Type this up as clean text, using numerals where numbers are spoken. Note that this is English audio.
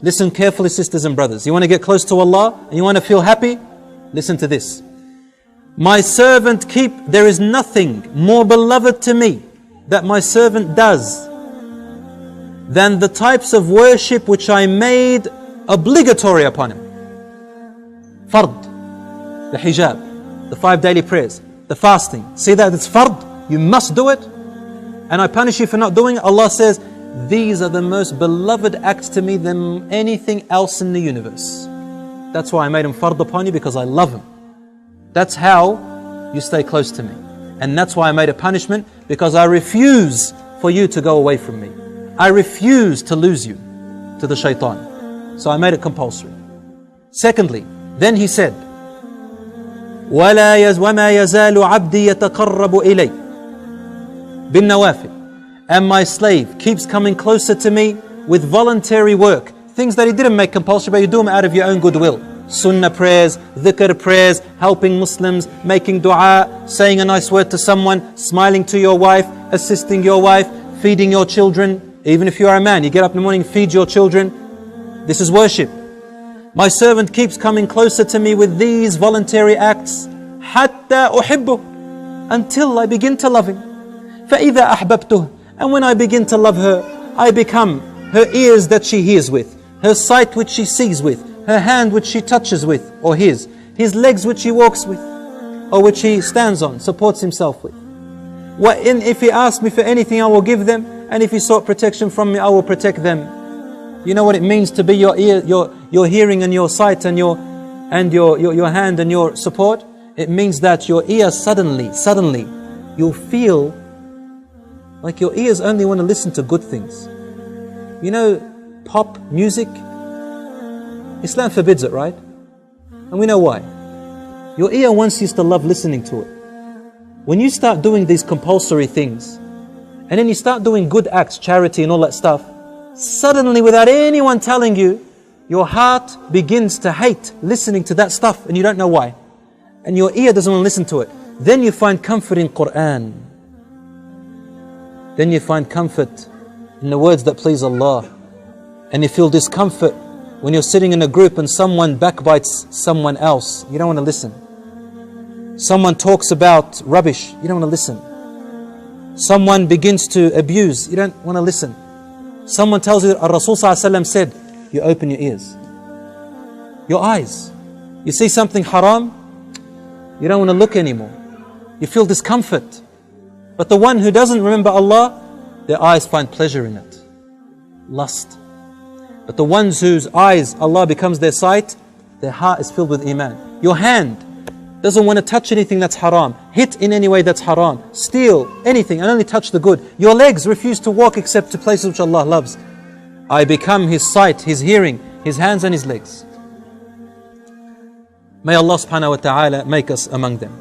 Listen carefully, sisters and brothers. You want to get close to Allah and you want to feel happy? Listen to this. My servant there is nothing more beloved to me that my servant does than the types of worship which I made obligatory upon him. Fard, the hijab, the 5 daily prayers, the fasting. See that it's fard, you must do it. And I punish you for not doing it. Allah says, these are the most beloved acts to me than anything else in the universe. That's why I made them fard upon you, because I love them. That's how you stay close to me. And that's why I made a punishment, because I refuse for you to go away from me. I refuse to lose you to the shaitan. So I made it compulsory. Secondly, then he said, وَمَا يَزَالُ عَبْدِي يَتَقَرَّبُ إِلَيْهِ بِالنَّوَافِلِ. And my slave keeps coming closer to me with voluntary work. Things that he didn't make compulsory, but you do them out of your own goodwill. Sunnah prayers, dhikr prayers, helping Muslims, making dua, saying a nice word to someone, smiling to your wife, assisting your wife, feeding your children. Even if you are a man, you get up in the morning, feed your children. This is worship. My servant keeps coming closer to me with these voluntary acts, حَتَّى أُحِبُّهُ, until I begin to love him. فَإِذَا أَحْبَبْتُهُ, and when I begin to love her, I become her ears that she hears with, her sight which she sees with, her hand which she touches with, or his legs which he walks with, or which he stands on, supports himself with. If he asks me for anything, I will give them, and if he sought protection from me, I will protect them. You know what it means to be your ear, your hearing and your sight and your hand and your support? It means that your ear suddenly, you'll feel like your ears only want to listen to good things. You know, pop music, Islam forbids it, right? And we know why. Your ear once used to love listening to it. When you start doing these compulsory things, and then you start doing good acts, charity and all that stuff, suddenly without anyone telling you, your heart begins to hate listening to that stuff and you don't know why. And your ear doesn't want to listen to it. Then you find comfort in Quran. Then you find comfort in the words that please Allah. And you feel discomfort when you're sitting in a group and someone backbites someone else. You don't want to listen. Someone talks about rubbish. You don't want to listen. Someone begins to abuse. You don't want to listen. Someone tells you that Rasul ﷺ said, you open your ears, your eyes. You see something haram, you don't want to look anymore. You feel discomfort. But the one who doesn't remember Allah, their eyes find pleasure in it. Lust. But the ones whose eyes, Allah becomes their sight, their heart is filled with iman. Your hand doesn't want to touch anything that's haram, hit in any way that's haram, steal anything and only touch the good. Your legs refuse to walk except to places which Allah loves. I become his sight, his hearing, his hands and his legs. May Allah subhanahu wa ta'ala make us among them.